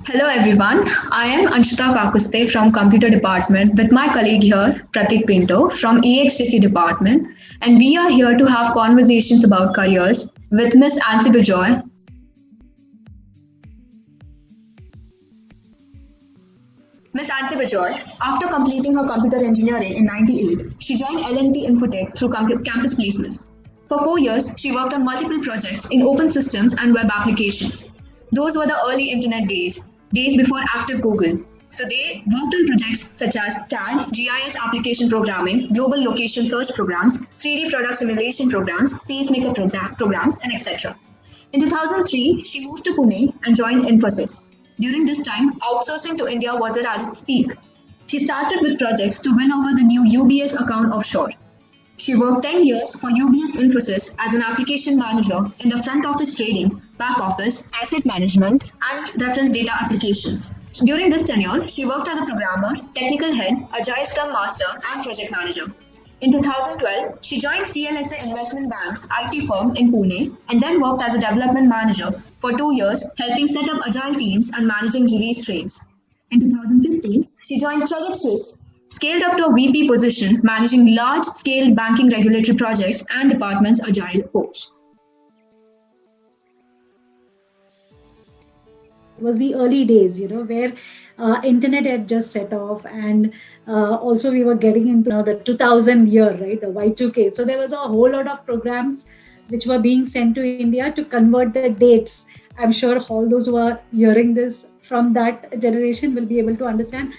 Hello everyone, I am Anshita Kakuste from Computer Department with my colleague here, Pratik Pinto from EXTC Department, and we are here to have conversations about careers with Miss Ansi Bijoy. Miss Ansi Bijoy, after completing her computer engineering in '98, she joined L&T Infotech through campus placements. For 4 years, she worked on multiple projects in open systems and web applications. Those were the early internet days, days before active Google. So they worked on projects such as CAD, GIS application programming, global location search programs, 3D product simulation programs, pacemaker programs, and etc. In 2003, she moved to Pune and joined Infosys. During this time, outsourcing to India was at its peak. She started with projects to win over the new UBS account offshore. She worked 10 years for UBS Infosys as an application manager in the front office trading, back office, asset management, and reference data applications. During this tenure, she worked as a programmer, technical head, agile scrum master, and project manager. In 2012, she joined CLSA Investment Bank's IT firm in Pune and then worked as a development manager for 2 years, helping set up agile teams and managing release trains. In 2015, she joined Credit Suisse, scaled up to a VP position, managing large scale banking regulatory projects and departments agile coach. Was the early days, where internet had just set off, and also we were getting into the 2000 year, right, the Y2K. So there was a whole lot of programs which were being sent to India to convert the dates. I'm sure all those who are hearing this from that generation will be able to understand.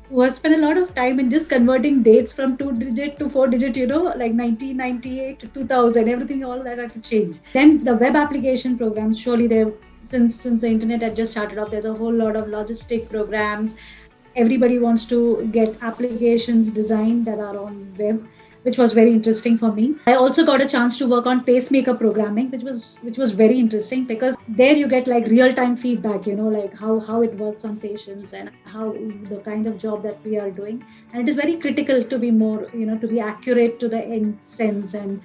Was spent a lot of time in just converting dates from 2 digit to 4 digit, like 1998 to 2000, everything, all that had to change. Then the web application programs, surely there, since the internet had just started off, there's a whole lot of logistic programs. Everybody wants to get applications designed that are on web, which was very interesting for me. I also got a chance to work on pacemaker programming, which was very interesting because there you get like real-time feedback, like how it works on patients and how the kind of job that we are doing. And it is very critical to be more, to be accurate to the end sense and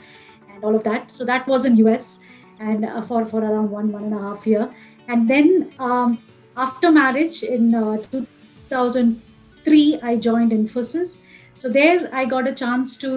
all of that. So that was in US and for around one and a half year. And then after marriage in 2003, I joined Infosys. So there I got a chance to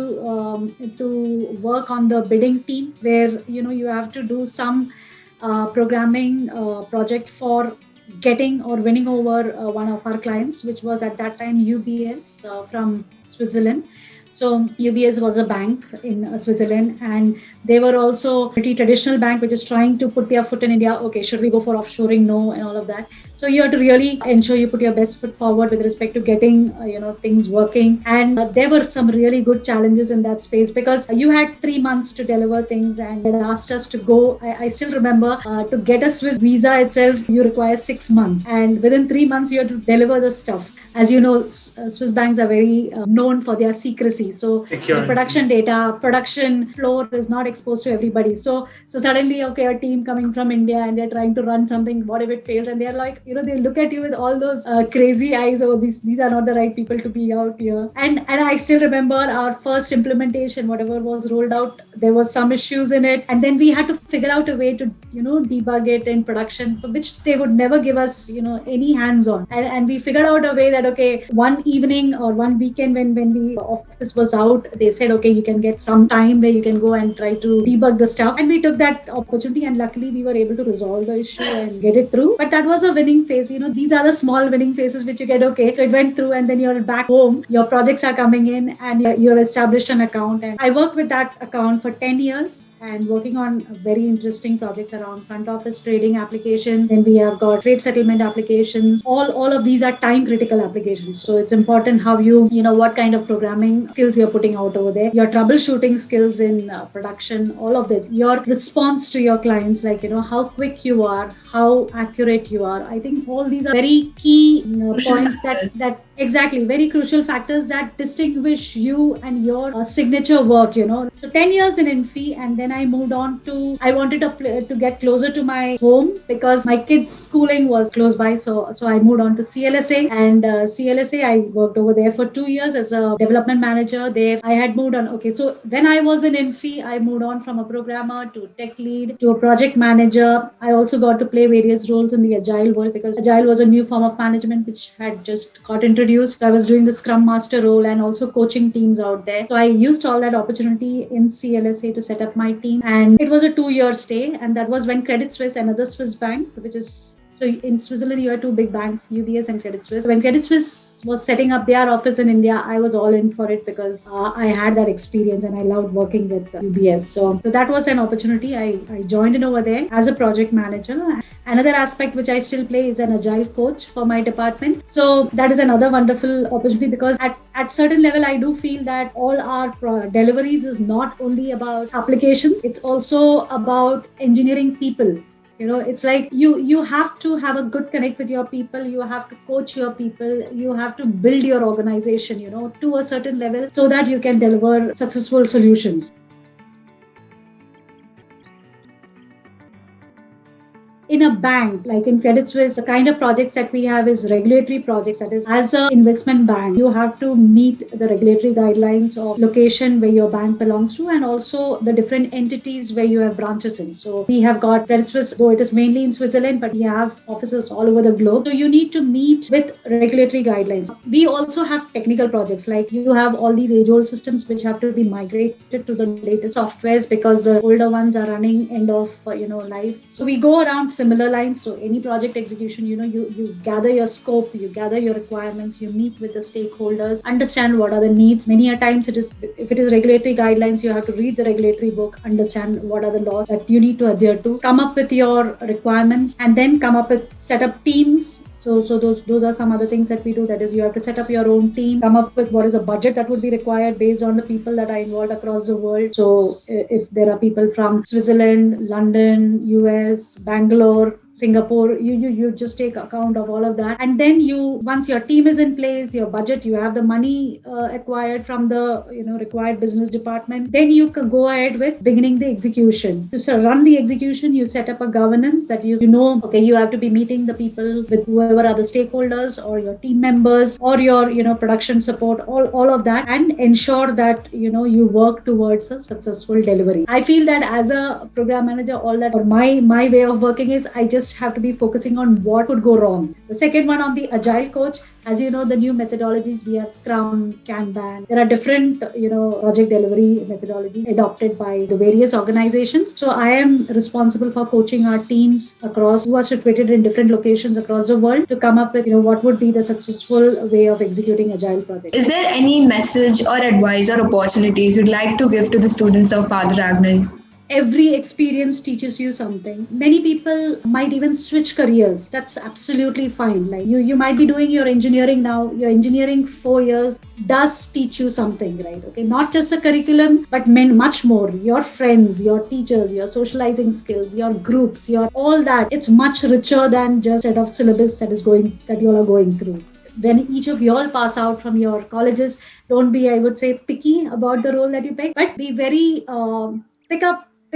work on the bidding team where, you have to do some programming project for getting or winning over one of our clients, which was at that time UBS from Switzerland. So UBS was a bank in Switzerland, and they were also a pretty traditional bank which is trying to put their foot in India. Okay, should we go for offshoring? No, and all of that. So you have to really ensure you put your best foot forward with respect to getting things working. And there were some really good challenges in that space because you had 3 months to deliver things, and they asked us to go. I still remember to get a Swiss visa itself, you require 6 months, and within 3 months you have to deliver the stuff. As you know, Swiss banks are very known for their secrecy. So production data, production floor is not exposed to everybody. So suddenly, okay, a team coming from India and they're trying to run something. What if it fails? And they're like, they look at you with all those crazy eyes. Oh, these are not the right people to be out here. And I still remember our first implementation, whatever was rolled out, there was some issues in it, and then we had to figure out a way to debug it in production, which they would never give us any hands on. And we figured out a way that, okay, one evening or one weekend when the office was out, they said, okay, you can get some time where you can go and try to debug the stuff. And we took that opportunity, and luckily we were able to resolve the issue and get it through. But that was a winning phase. These are the small winning phases which you get. Okay, so it went through, and then you're back home, your projects are coming in, and you have established an account. And I worked with that account for 10 years and working on very interesting projects around front office trading applications. And we have got trade settlement applications. All of these are time critical applications. So it's important how what kind of programming skills you're putting out over there, your troubleshooting skills in production, all of it, your response to your clients, like, how quick you are, how accurate you are. I think all these are very key points that exactly, very crucial factors that distinguish you and your signature work. So 10 years in Infi, and then I moved on to, I wanted to get closer to my home because my kids' schooling was close by. So I moved on to CLSA, and CLSA, I worked over there for 2 years as a development manager. There, I had moved on. Okay, so when I was in Infi, I moved on from a programmer to tech lead to a project manager. I also got to play various roles in the agile world because agile was a new form of management which had just got introduced. So I was doing the scrum master role and also coaching teams out there. So I used all that opportunity in CLSA to set up my team, and it was a 2-year stay, and that was when Credit Suisse, another Swiss bank, which is, so in Switzerland, you have two big banks, UBS and Credit Suisse. When Credit Suisse was setting up their office in India, I was all in for it because I had that experience and I loved working with UBS. So that was an opportunity. I joined in over there as a project manager. Another aspect which I still play is an agile coach for my department. So that is another wonderful opportunity because at certain level, I do feel that all our deliveries is not only about applications, it's also about engineering people. It's like you have to have a good connect with your people, you have to coach your people, you have to build your organization to a certain level so that you can deliver successful solutions. In a bank, like in Credit Suisse, the kind of projects that we have is regulatory projects. That is, as an investment bank, you have to meet the regulatory guidelines of location where your bank belongs to and also the different entities where you have branches in. So we have got Credit Suisse, though it is mainly in Switzerland, but we have offices all over the globe. So you need to meet with regulatory guidelines. We also have technical projects, like you have all these age-old systems which have to be migrated to the latest softwares because the older ones are running end of life. So we go around similar lines. So any project execution, you gather your scope, you gather your requirements, you meet with the stakeholders, understand what are the needs. Many a times if it is regulatory guidelines, you have to read the regulatory book, understand what are the laws that you need to adhere to, come up with your requirements, and then come up with set up teams. So those are some other things that we do. That is, you have to set up your own team, come up with what is a budget that would be required based on the people that are involved across the world. So if there are people from Switzerland, London, US, Bangalore, Singapore, you just take account of all of that. And then once your team is in place, your budget, you have the money acquired from the required business department, then you can go ahead with beginning the execution. To run the execution, you set up a governance that okay, you have to be meeting the people with whoever are the stakeholders or your team members or your production support, all of that, and ensure that you work towards a successful delivery. I feel that as a program manager, all that, or my way of working is I just have to be focusing on what could go wrong. The second one, on the agile coach, as you know, the new methodologies, we have Scrum, Kanban. There are different, project delivery methodologies adopted by the various organizations. So I am responsible for coaching our teams across, who are situated in different locations across the world, to come up with, what would be the successful way of executing agile projects. Is there any message or advice or opportunities you'd like to give to the students of Father Ragnar? Every experience teaches you something. Many people might even switch careers. That's absolutely fine. Like you might be doing your engineering now. Your engineering 4 years does teach you something, right? Okay, not just a curriculum, but much more. Your friends, your teachers, your socializing skills, your groups, your all that. It's much richer than just a set of syllabus that you all are going through. When each of you all pass out from your colleges, don't be, I would say, picky about the role that you pick, but be very pick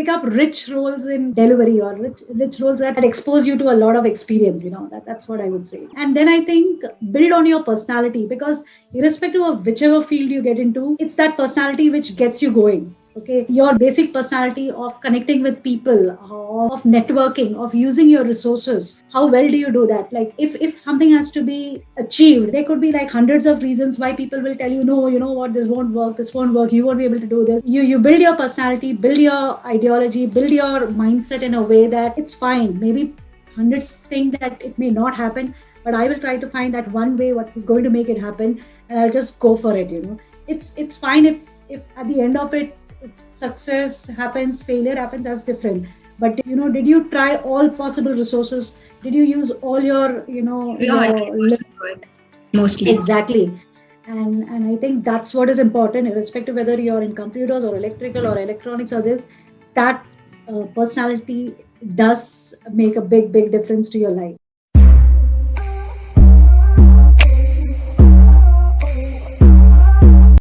up rich roles in delivery or rich roles that expose you to a lot of experience. That's what I would say. And then I think build on your personality, because irrespective of whichever field you get into, it's that personality which gets you going. Okay, your basic personality of connecting with people, of networking, of using your resources. How well do you do that? Like if something has to be achieved, there could be like hundreds of reasons why people will tell you, no, you know what, this won't work, you won't be able to do this. You build your personality, build your ideology, build your mindset in a way that it's fine. Maybe hundreds think that it may not happen, but I will try to find that one way what is going to make it happen, and I'll just go for it. It's fine if at the end of it, if success happens, failure happens, that's different. But did you try all possible resources? Did you use all your mostly? Exactly. And I think that's what is important, irrespective whether you're in computers or electrical or electronics or this, that personality does make a big difference to your life.